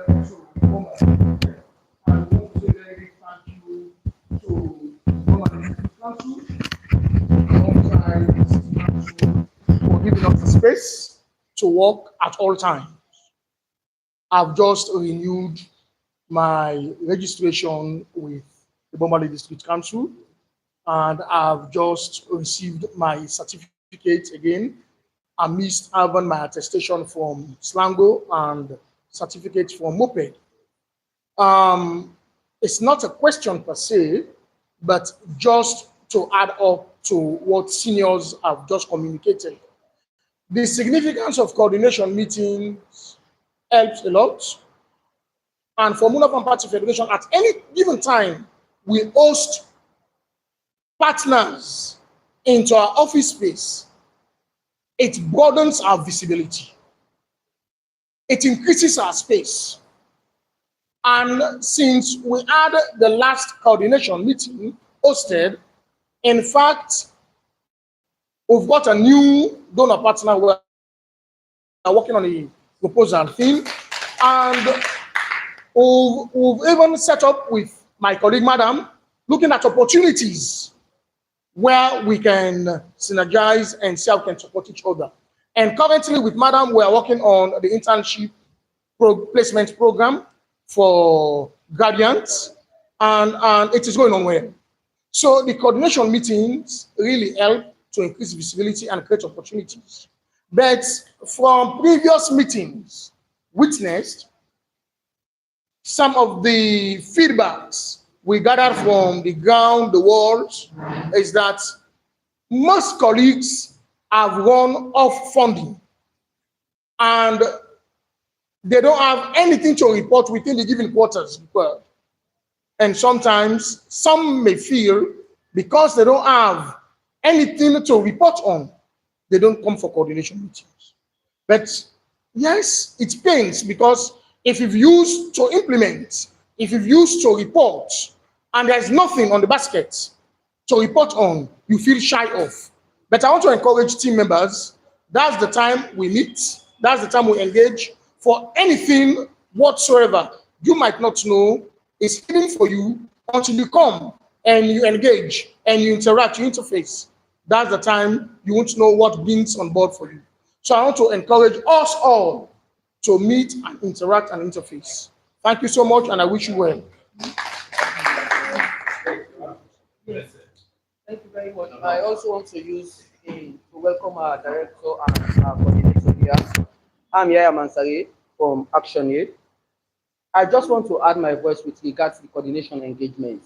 want to say very big thank you to the Council alongside City Council for giving us the space to work at all times. I've just renewed my registration with the Bombardier District Council, and I've just received my certificate again amidst having my attestation from Slango and certificate from Moped. It's not a question per se, but just to add up to what seniors have just communicated. The significance of coordination meetings helps a lot. And for Munafan Party Federation, at any given time, we host partners into our office space. It broadens our visibility. It increases our space. And since we had the last coordination meeting hosted, in fact, we've got a new donor partner who are working on a proposal theme. And we've even set up with my colleague, Madam, looking at opportunities where we can synergize and see how we can support each other. And currently with Madam, we are working on the internship placement program for graduates, and it is going on well. So the coordination meetings really help to increase visibility and create opportunities. But from previous meetings witnessed, some of the feedbacks we gathered from the ground, the walls, is that most colleagues have run off funding and they don't have anything to report within the given quarters. And sometimes some may feel because they don't have anything to report on, they don't come for coordination meetings. But yes, it pains because if you've used to implement, if you've used to report, and there's nothing on the basket to report on, you feel shy of. But I want to encourage team members, that's the time we meet, that's the time we engage for anything whatsoever you might not know is hidden for you until you come and you engage and you interact, you interface. That's the time you won't know what brings on board for you. So I want to encourage us all to meet and interact and interface. Thank you so much, and I wish you well. Thank you very much. I also want to use to welcome our director and our coordinator here. I'm Yaya Mansari from Action Aid. I just want to add my voice with regards to the coordination engagement.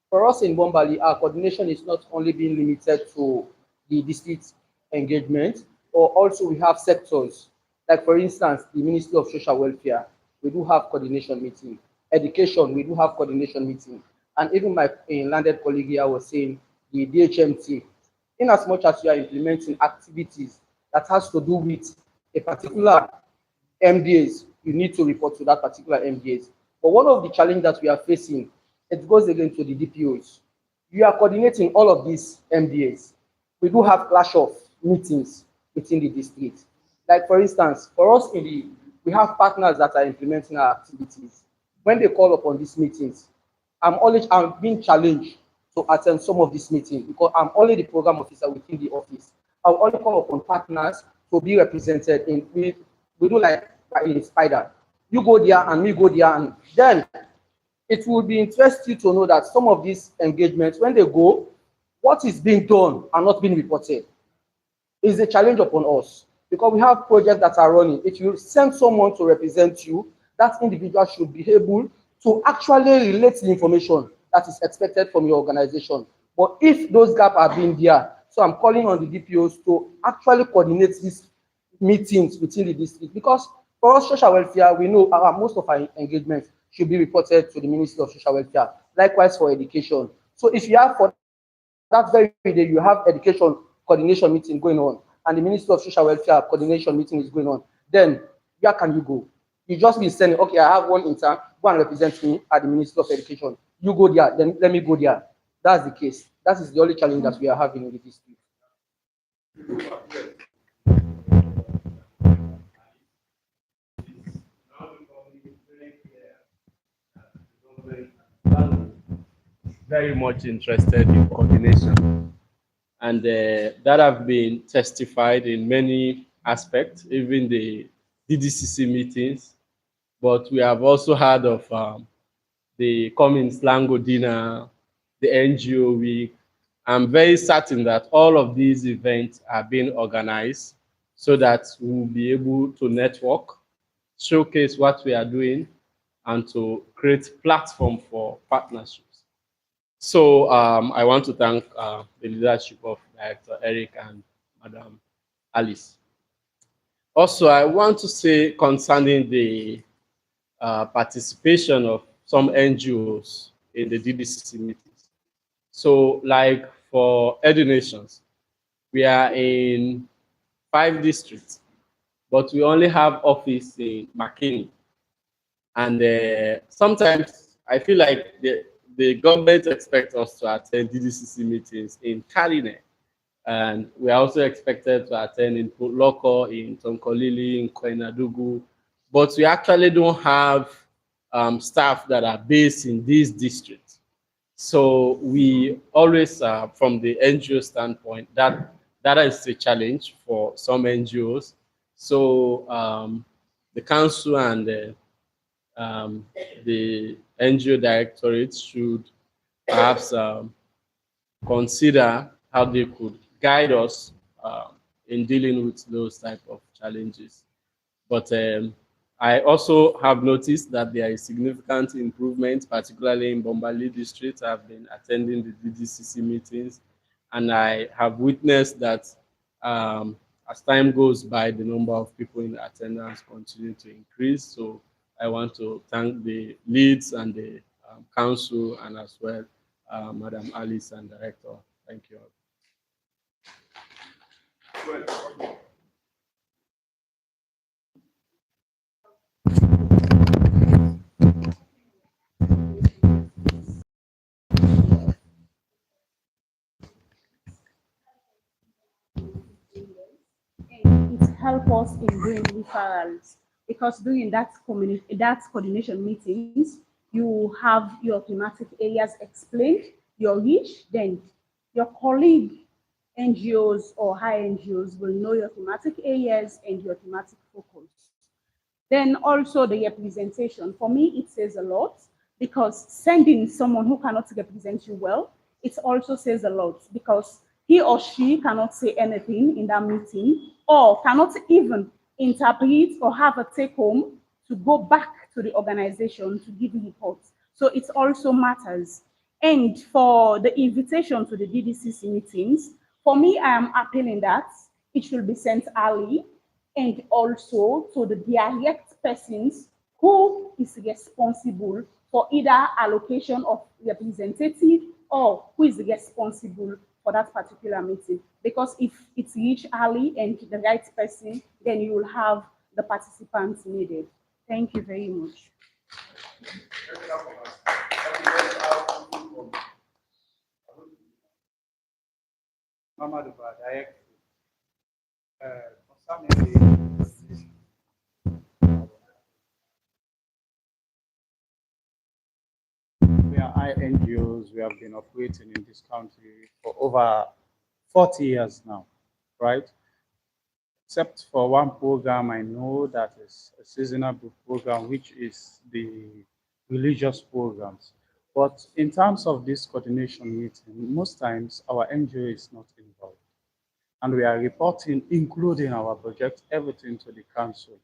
For us in Bombali, our coordination is not only being limited to the district engagement, or also we have sectors. Like for instance, the Ministry of Social Welfare, we do have coordination meeting. Education, we do have coordination meeting. And even my landed colleague here was saying the DHMT. In as much as you are implementing activities that has to do with a particular MDAs, you need to report to that particular MDAs. But one of the challenges that we are facing, it goes again to the DPOs. You are coordinating all of these MDAs. We do have clash of meetings within the district. Like for instance, for us we have partners that are implementing our activities. When they call upon these meetings, I'm being challenged to attend some of these meetings because I'm only the program officer within the office. I'll only call upon partners to be represented in, we do like in Spider. You go there and me go there, and then it will be interesting to know that some of these engagements, when they go, what is being done and not being reported is a challenge upon us because we have projects that are running. If you send someone to represent you, that individual should be able to actually relate the information that is expected from your organization. But if those gaps are being there, so I'm calling on the DPOs to actually coordinate these meetings within the district because for us, social welfare, we know most of our engagements should be reported to the Ministry of Social Welfare. Likewise for education. So if you have for that very day, you have education coordination meeting going on, and the Ministry of Social Welfare coordination meeting is going on, then where can you go? You just be saying, okay, I have one intern, go and represent me at the Ministry of Education. You go there, then let me go there. That's the case. That is the only challenge that we are having in the district. very much interested in coordination, and that have been testified in many aspects, even the DDCC meetings. But we have also heard of the Cummins Lango dinner, the NGO week. I'm very certain that all of these events are being organized so that we'll be able to network, showcase what we are doing, and to create platform for partnerships. So I want to thank the leadership of Director Eric and Madam Alice. Also, I want to say concerning the participation of some NGOs in the DDCC meetings. So, like for Nations, we are in 5 districts, but we only have office in McKinney. And sometimes I feel like the government expects us to attend DDCC meetings in Karine. And we are also expected to attend in Port Loko, in Tonkolili, in Koinadugu. But we actually don't have staff that are based in these districts. So we always, from the NGO standpoint, that is a challenge for some NGOs. So the council and the NGO directorate should perhaps consider how they could guide us in dealing with those type of challenges. But I also have noticed that there is significant improvement, particularly in Bombali district. I've been attending the DDCC meetings, and I have witnessed that as time goes by, the number of people in attendance continue to increase. So I want to thank the leads and the council, and as well Madam Alice and Director. Thank you all. And it helps us in doing referrals, because during that coordination meetings, you have your thematic areas explained, your reach, then your colleague NGOs or high NGOs will know your thematic areas and your thematic focus. Then also the representation. For me, it says a lot, because sending someone who cannot represent you well, it also says a lot, because he or she cannot say anything in that meeting, or cannot even interpret or have a take home to go back to the organization to give reports. So it also matters. And for the invitation to the DDCC meetings, for me, I am appealing that it should be sent early, and also to the direct persons who is responsible for either allocation of representative, or who is responsible for that particular meeting. Because if it's reached early and the right person, then you will have the participants needed. Thank you very much. We are NGOs. We have been operating in this country for over 40 years now, right? Except for one program I know that is a seasonal program, which is the religious programs. But in terms of this coordination meeting, most times our NGO is not involved. And we are reporting, including our project, everything to the council.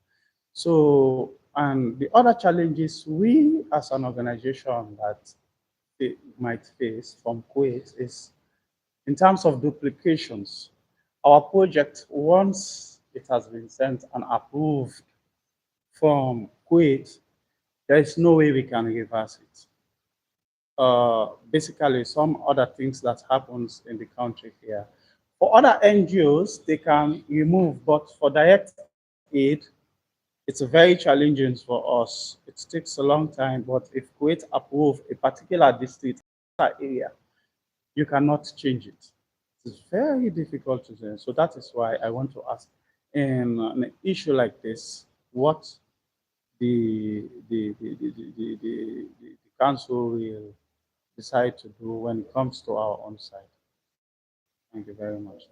So, and the other challenges we as an organization that they might face from Kuwait is in terms of duplications. Our project, once it has been sent and approved from Kuwait, there is no way we can reverse it. Basically, some other things that happens in the country here. For other NGOs, they can remove, but for direct aid, it's very challenging for us. It takes a long time, but if Kuwait approve a particular district area, you cannot change it. It's very difficult to do. So that is why I want to ask, in an issue like this, what the council will decide to do when it comes to our own side. Thank you very much.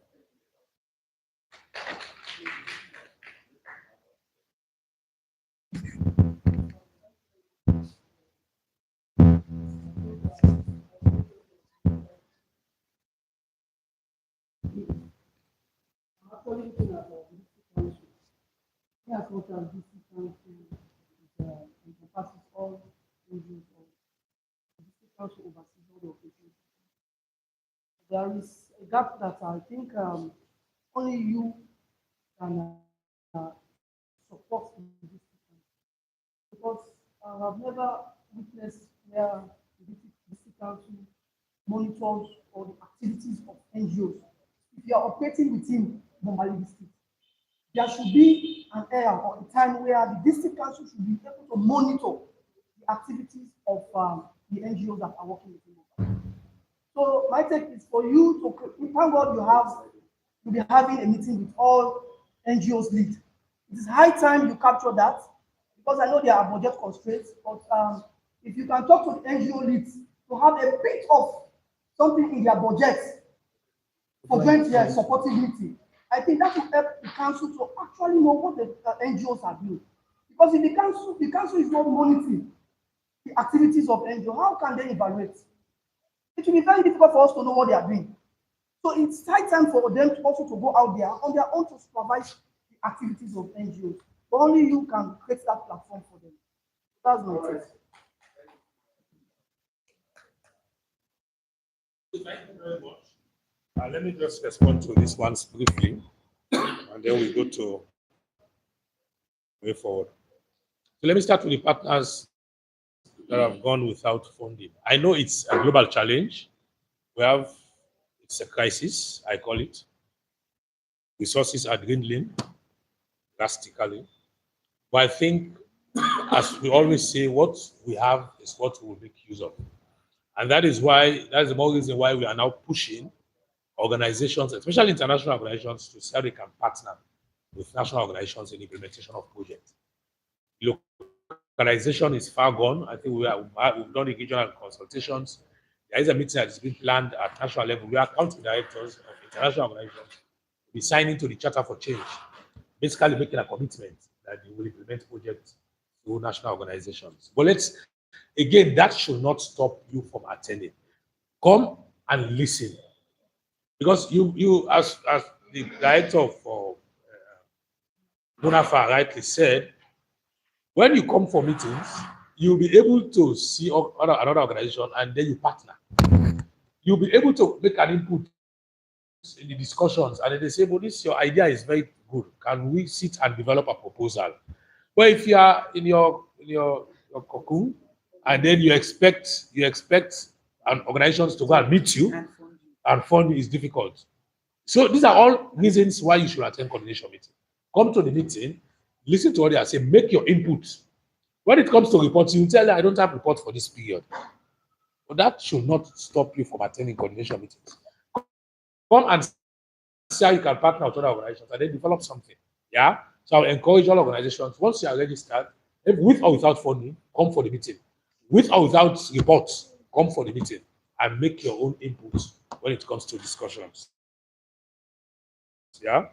Actually, looking at the district council, as much as district council encompasses all NGOs, or the district council oversees all the operations. There is a gap that I think only you can support in the district council, because I have never witnessed where the district council monitors all the activities of NGOs. If you are operating within Bombali district, there should be an era or a time where the district council should be able to monitor the activities of the NGOs that are working within Bombali. So my take is for you to, thank God you'll be having a meeting with all NGOs lead. It is high time you capture that, because I know there are budget constraints, but if you can talk to the NGO leads to have a bit of something in their budget for joint supportive meeting, I think that will help the council to actually know what the NGOs are doing. Because if the council is not monitoring the activities of NGO, how can they evaluate? It will be very difficult for us to know what they are doing. So it's high time for them to also to go out there on their own to supervise the activities of NGOs. But only you can create that platform for them. That's my take. Thank you very much. Let me just respond to this once briefly, and then we go to way forward. So let me start with the partners that have gone without funding. I know it's a global challenge. It's a crisis, I call it. Resources are dwindling drastically. But I think, as we always say, what we have is what we will make use of. And that's the more reason why we are now pushing organizations, especially international organizations, to say they can partner with national organizations in implementation of projects. Localization is far gone. I think we've done the regional consultations. There is a meeting that is being planned at national level. We are country directors of international organizations will be signing to the Charter for Change, basically making a commitment that they will implement projects through national organizations. But that should not stop you from attending. Come and listen. Because you as the director of Bonafa rightly said, when you come for meetings, you'll be able to see another organization and then you partner. You'll be able to make an input in the discussions, and then they say, well, your idea is very good. Can we sit and develop a proposal? But if you are in your cocoon, and then you expect an organizations to go and meet you, and fund is difficult. So these are all reasons why you should attend coordination meeting. Come to the meeting, listen to what they are saying, make your input. When it comes to reporting, you tell them, I don't have report for this period. But that should not stop you from attending coordination meetings. Come and see how you can partner with other organizations and then develop something. Yeah? So I'll encourage all organizations, once you are registered, with or without funding, come for the meeting. With or without reports, come for the meeting and make your own input when it comes to discussions. Yeah?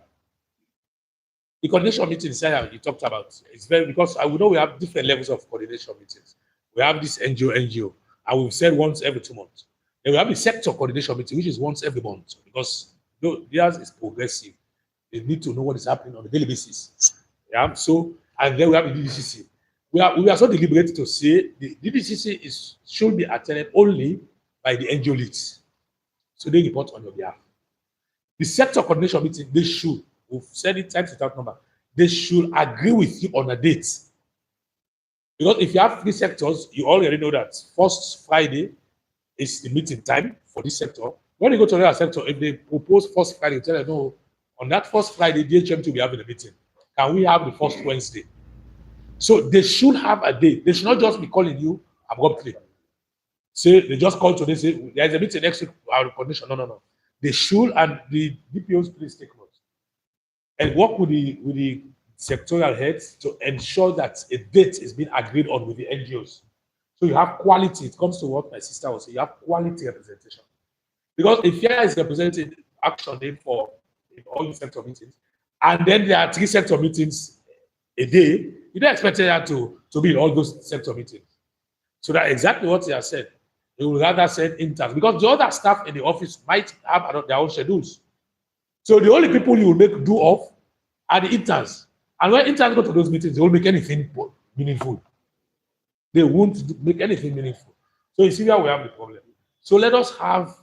The coordination meeting you talked about, it's very, because I know we have different levels of coordination meetings. We have this NGO, and we've said once every 2 months. Then we have the sector coordination meeting, which is once every month, because theirs is progressive. They need to know what is happening on a daily basis. Yeah. So, and then we have the DDCC. We are so deliberate to say the DDCC should be attended only by the NGO leads. So they report on your behalf. The sector coordination meeting, they should, we've said it times without number, they should agree with you on a date. Because if you have 3 sectors, you already know that first Friday is the meeting time for this sector. When you go to another sector, if they propose first Friday, you tell them, no, on that first Friday, DHMT will be having a meeting. Can we have the first Wednesday? So they should have a date. They should not just be calling you abruptly. Say, they just call today, say, there's a meeting next week, our coordination. No. They should, and the DPOs please take notes. And work with the sectorial heads to ensure that a date is being agreed on with the NGOs. So you have quality. It comes to what my sister was saying. You have quality representation. Because if here is represented action in for in all the sector meetings, and then there are 3 sector meetings a day, you don't expect her to be in all those sector meetings. So that's exactly what he has said. He would rather send interns because the other staff in the office might have their own schedules. So the only people you will make do off are the interns. And when interns go to those meetings, they won't make anything meaningful. They won't make anything meaningful. So you see where we have the problem. So let us have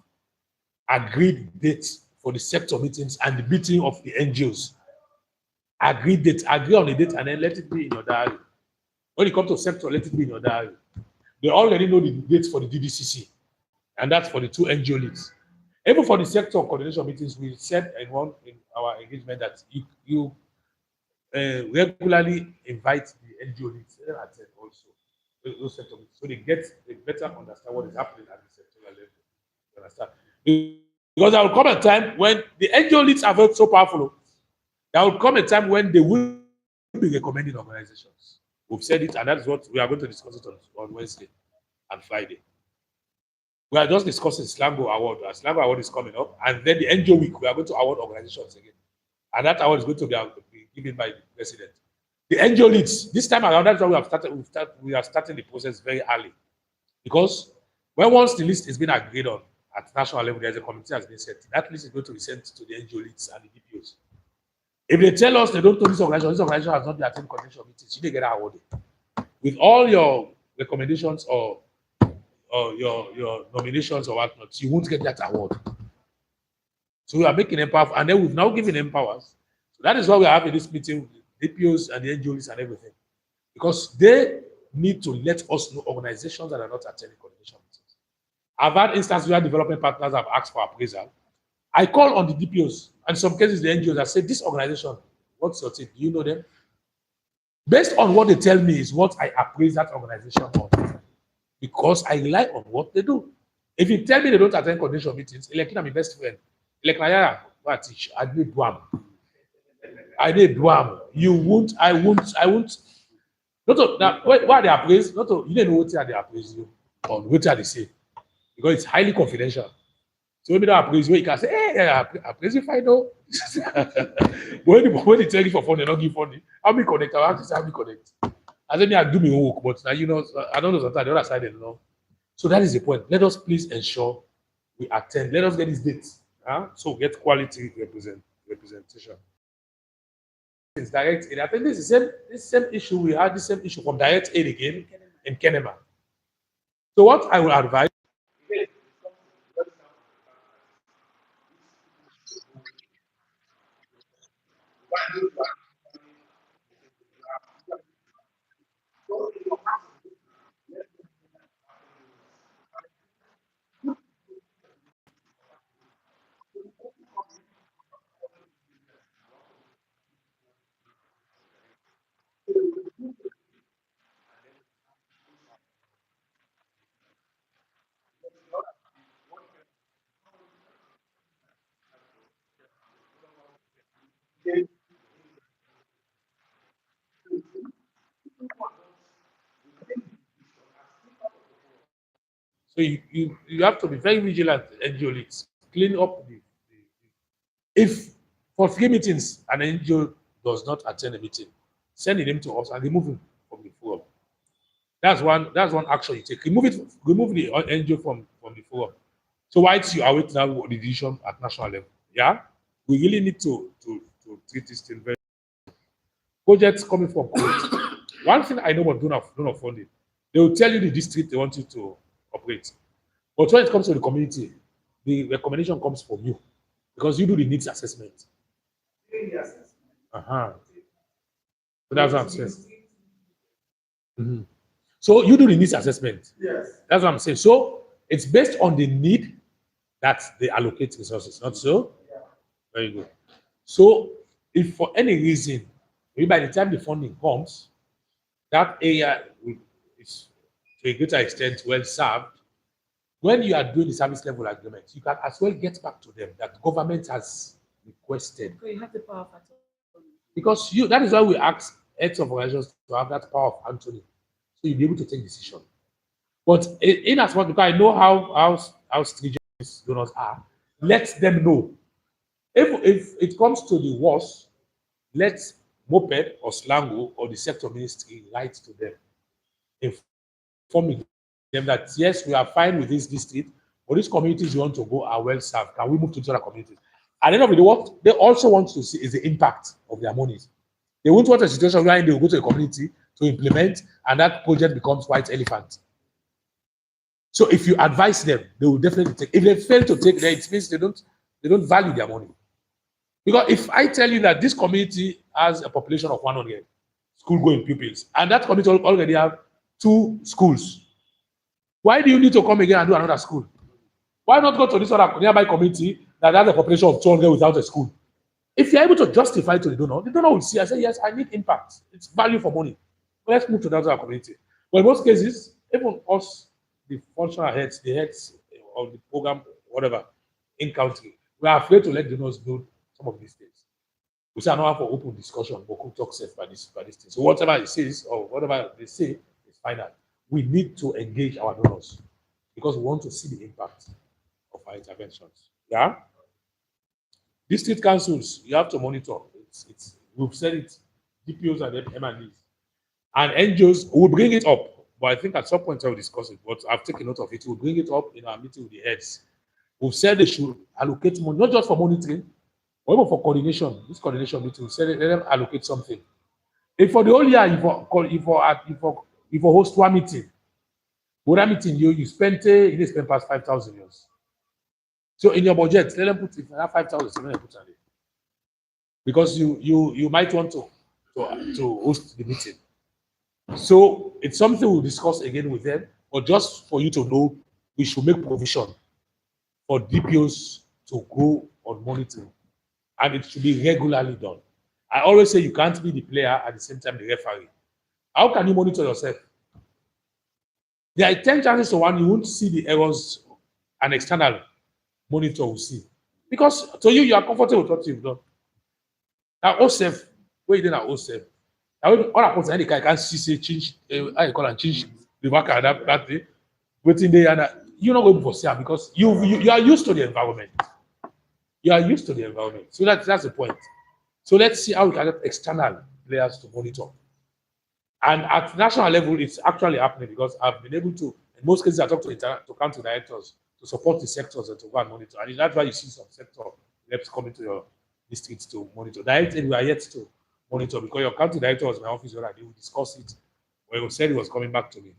agreed dates for the sector meetings and the meeting of the NGOs. Agreed date, agree on the date, and then let it be in your diary. When it comes to sector, let it be in your diary. They already know the dates for the DDCC, and that's for the 2 NGO leads. Even for the sector coordination meetings, we said in our engagement that you regularly invite the NGO leads and attend also those sector meetings, so they better understand what is happening at the sectoral level. You understand? Because there will come a time when the NGO leads are very so powerful. There will come a time when they will be recommending organizations. We've said it, and that's what we are going to discuss it on Wednesday and Friday. We are just discussing Slango Award. Slango Award is coming up, and then the NGO week, we are going to award organizations again. And that award is going to be given by the president. The NGO leads, this time around, that's why we are starting the process very early. Because once the list has been agreed on at national level, there's a committee has been set. That list is going to be sent to the NGO leads and the DPOs. If they tell us they don't know this organization has not been attending coordination meetings, you didn't get awarded. With all your recommendations or your nominations or whatnot, you won't get that award. So we are making empower, and then we've now given empowers. So that is why we are having this meeting with the DPOs and the NGOs and everything. Because they need to let us know organizations that are not attending coordination meetings. I've had instances where development partners have asked for appraisal. I call on the DPOs, and in some cases the NGOs that say, this organization, what's your thing? Do you know them? Based on what they tell me is what I appraise that organization on. Because I rely on what they do. If you tell me they don't attend coordination meetings, like I'm my best friend. Like I teach, I need Dwam. I need Dwam. You won't, I won't. Not to, now, why they appraise? Not to, you don't know what they appraise you on what they say. Because it's highly confidential. So maybe that appraise where you can say, hey, I appraise if I know. when they tell you for fun, they don't give funny. How me connect? I have to say how me connect. I said, I do me work, but now you know, I don't know sometimes the other side, they don't know. So that is the point. Let us please ensure we attend. Let us get these dates. So we get quality representation. It's direct aid. I think this is the same issue. We had the same issue from direct aid again in Kenema. So what I will advise. So you have to be very vigilant, NGO leads. Clean up if for 3 meetings an NGO does not attend a meeting, send him to us and remove him from the forum. That's one action you take. Remove the NGO from the forum. So whilst you await now the decision at national level, yeah, we really need to treat this thing very. Projects coming from projects. One thing I know about donor funding, they will tell you the district they want you to operate. But when it comes to the community, the recommendation comes from you because you do the needs assessment. So that's what I'm saying. So you do the needs assessment. Yes. That's what I'm saying. So it's based on the need that they allocate resources, not so? Yeah. Very good. So if for any reason, maybe by the time the funding comes, that area is to a greater extent well served. When you are doing the service level agreement, you can as well get back to them that government has requested. So you have the power of attorney. Because that is why we ask heads of organizations to have that power of attorney. So you'll be able to take decision. But in as much, because I know how stringent these donors are, let them know. If it comes to the worst, let Moped or Slango or the sector ministry write to them, informing them that yes, we are fine with this district, but these communities you want to go are well served. Can we move to other communities? At the end of the day, what they also want to see is the impact of their monies. They won't want a situation where they will go to a community to implement and that project becomes white elephant. So if you advise them, they will definitely take. If they fail to take, then it means they don't value their money. Because if I tell you that this community has a population of 100 school-going pupils, and that community already have 2 schools, why do you need to come again and do another school? Why not go to this other nearby community that has a population of 200 without a school? If you're able to justify to the donor will see, I say, yes, I need impact. It's value for money. But let's move to that other community. Well, in most cases, even us, the functional heads, the heads of the program, whatever, in country, we are afraid to let donors know some of these things. We say, I don't have for open discussion, but who talks safe by this thing. So whatever it says or whatever they say is final. We need to engage our donors because we want to see the impact of our interventions. Yeah? District councils, you have to monitor. We've said it, DPOs and M&Es. And NGOs will bring it up, but I think at some point I will discuss it, but I've taken note of it. We'll bring it up in our meeting with the heads. We've said they should allocate money, not just for monitoring, but even for coordination. This coordination meeting, we said let them allocate something. If for the whole year, if you host one meeting, you spend past 5,000 euros. So in your budget, let them put if 5,000, let them put on it. Because you might want to host the meeting. So it's something we'll discuss again with them, but just for you to know, we should make provision for DPOs to go on monitoring, and it should be regularly done. I always say you can't be the player at the same time the referee. How can you monitor yourself? There are 10 chances to 1 you won't see the errors an external monitor will see. Because to you are comfortable with what you've done. Now, OSEF, where you did at OSEF, all happens any guy can see say change, how you call and change the worker that day, waiting there, and you're not going for sale because you are used to the environment. You are used to the environment. So that's the point. So let's see how we can get external players to monitor. And at national level, it's actually happening because I've been able to, in most cases, I talk to country directors to support the sectors and to go and monitor. And that's why you see some sector reps coming to your districts to monitor. Directly, we are yet to monitor because your country director was in my office already. We discussed it. When he said he was coming back to me.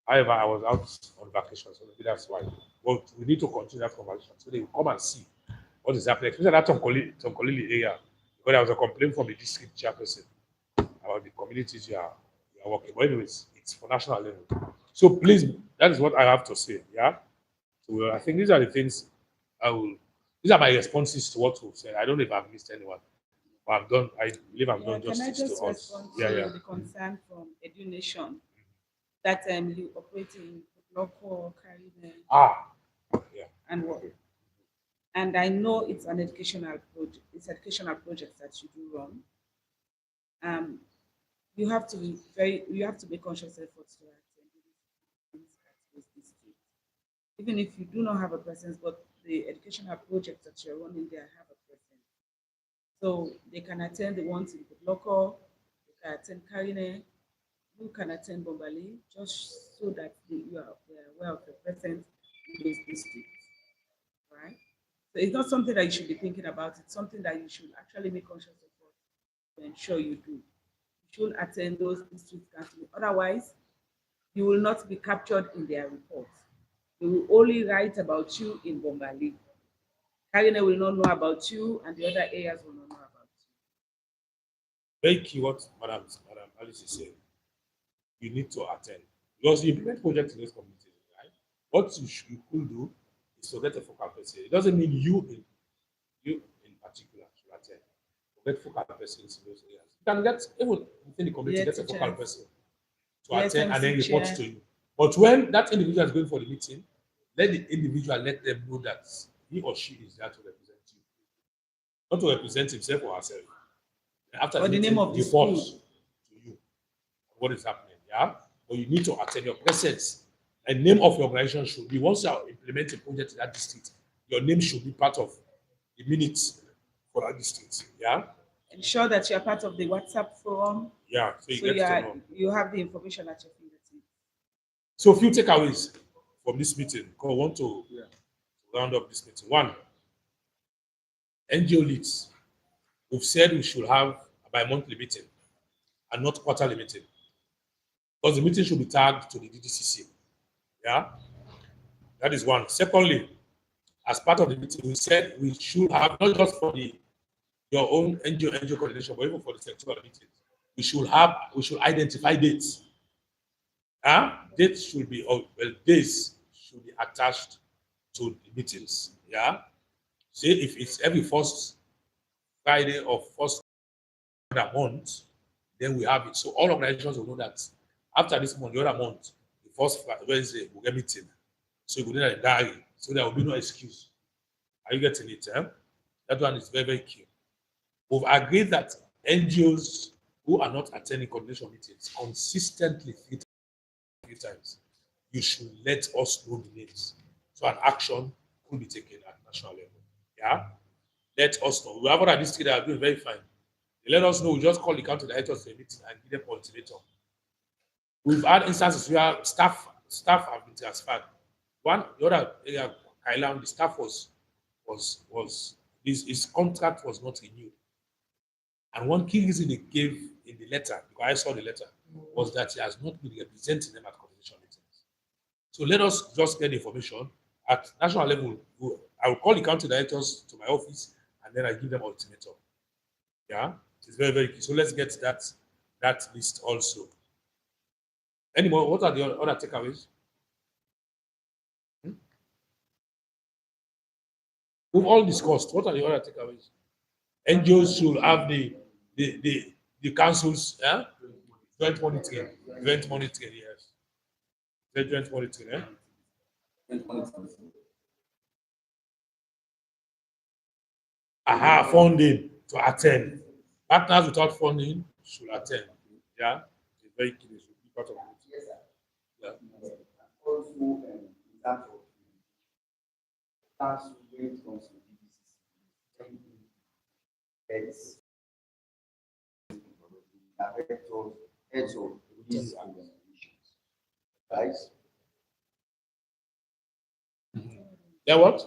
However, I was out on vacation, so maybe that's why. But we need to continue that conversation so they will come and see what is happening, especially that Tonkolili area. Because there was a complaint from the district chairperson about the communities you are working. But anyways, it's for national level. So please, that is what I have to say. Yeah. So I think these are the things these are my responses to what we've said. I don't know if I've missed anyone. But I believe I've done justice to us. Can I just respond to the concern from EduNation that you operate in local Caribbean and what? And I know it's an educational project. It's educational projects that you do run. You have to make conscious efforts to attend this. Even if you do not have a presence, but the educational projects that you're running there have a presence. So they can attend the ones in local, they can attend Karine, you can attend Bombali, just so that you are aware of the presence in those districts, right? So it's not something that you should be thinking about. It's something that you should actually make conscious effort to ensure you do. You should attend those district councils. Otherwise, you will not be captured in their reports. They will only write about you in Bombali. Karine will not know about you, and the other areas will not know about you. Very key what Madam Alice is saying. You need to attend. Because you implement projects in those communities, right? What you could do is to get a focal person. It doesn't mean you in particular should attend. Get focal persons in those areas. You can get, even within the community, get a focal person to attend and then report to you. But when that individual is going for the meeting, let the individual let them know that he or she is there to represent you. Not to represent himself or herself. And after the meeting, reports to you what is happening. Yeah? But you need to attend. Your presence a name of your organization should be, once you are implementing a project in that district, your name should be part of the minutes for that district. Yeah. Ensure that you are part of the WhatsApp forum. Yeah. So you So get to know. you have the information at your fingertips. So a few takeaways from this meeting, because I want to round up this meeting. One, NGO leads. We've said we should have a bi-monthly meeting and not quarterly meeting, because the meeting should be tagged to the DDCC. Yeah, that is one. Secondly, as part of the meeting, we said we should have, not just for your own NGO coordination, but even for the sectoral meetings, we should identify dates. Dates should be, days should be attached to the meetings. Yeah. Say if it's every first Friday of first month, then we have it. So all organizations will know that after this month, the other month, the first Wednesday, we'll get meeting. So you will need a diary. So there will be no excuse. Are you getting it? That one is very, very key. We've agreed that NGOs who are not attending coordination meetings consistently 3 times, you should let us know the names. So an action could be taken at national level. Yeah? Let us know. We have other districts that are doing very fine. They let us know. We just call the county directors to a meeting and give them ultimatum. We've had instances where staff have been transferred. The other area, Kailan, the staff his contract was not renewed. And one key reason they gave in the letter, because I saw the letter, was that he has not been representing them at coordination meetings. So let us just get the information at national level. I will call the county directors to my office and then I give them ultimatum. Yeah, it's very, very key. So let's get that list also. Any more? What are the other takeaways? We've all discussed. What are the other takeaways? NGOs should have the councils, joint monitoring. Joint monitoring, yes. Joint monitoring, funding to attend. Partners without funding should attend. Yeah, it's very key. It should be part of it. Yes, sir. Yeah. Also, in terms of tax when it comes to DBCC, it's directors, heads of these organizations, right? Yeah, what?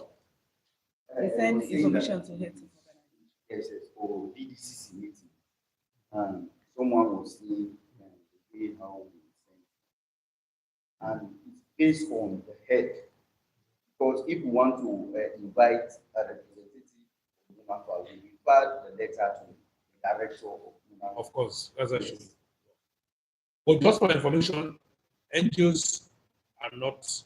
They send information to heads of organizations. Yes, for DDCC meeting. And someone was saying the way how we send. And it's based on the head. Because if we want to invite a representative of Human Power, we refer the letter to the director of Human Power. Of course, as I should. But just for information, NGOs are not,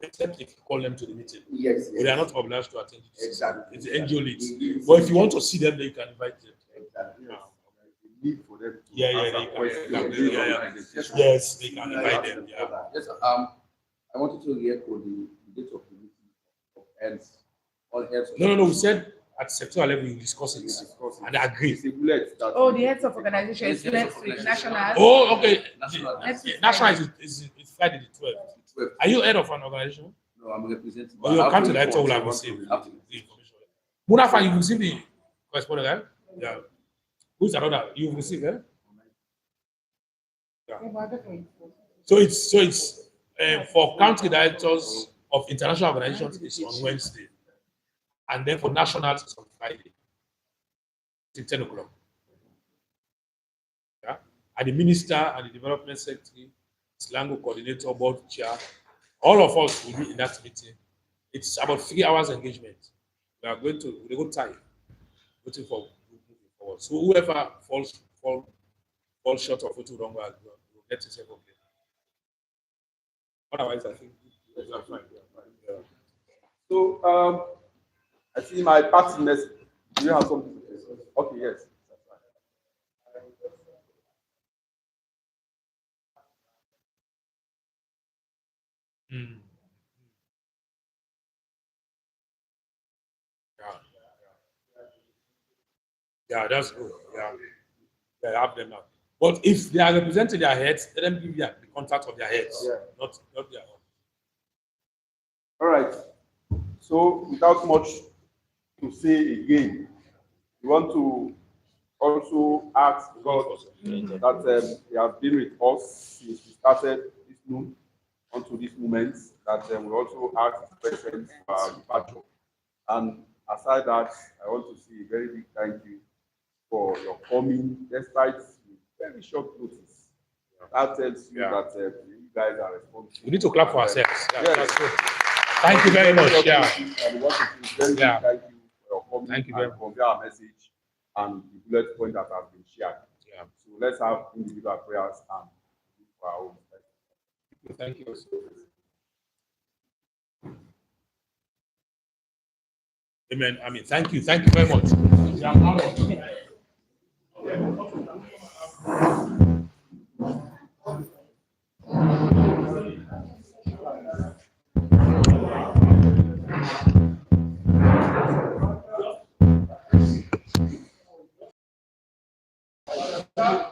except if you call them to the meeting. Yes, yes. They are not obliged to attend. Exactly. It's the NGO leads. But if you want to see them, then you can invite them. Exactly. Need for them to Yes, they can invite them. Yeah. Yes, I wanted to re-echo the date of the meeting of heads, all heads. No. We said at sectoral level we discuss it and agree. Oh, the heads of organizations next week, national. Oh, okay. National is Friday the 12th. Are you head of an organization? No, I'm representing. Or your country director will have received the information. Munafa, you received the correspondent, right? Yeah. Who's another? You've received, eh? Yeah. So it's for country directors of international organizations, it's on Wednesday. And then for nationals, it's on Friday. Till 10 o'clock. Yeah. And the minister and the development secretary, Slango coordinator, board chair, all of us will be in that meeting. It's about 3 hours engagement. We are going to we go time, waiting for moving forward. So whoever falls short of what we don't will get himself okay. Otherwise, I think we are fine. Yeah. So I see my party message. Do you have something to say? Okay, yes. Mm. Yeah, that's good. Yeah, they have them now. But if they are representing their heads, let them give you the contact of their heads, not their own. All right. So without much to say again, we want to also ask God that He has been with us since we started this noon onto this moment, that we also ask His presence for our departure. And aside that, I want to say a very big thank you for your coming, despite very short notice. That tells you that you guys are responsible. We need to clap for ourselves. Yeah, Yes. that's good. Thank you very much. Yeah. And we want to say very big thank you for your coming. Thank you very much. Convey our message and the bullet point that has been shared. Yeah. So let's have individual prayers and for our own. Thank you. Amen. I mean, thank you. Thank you very much. Yeah,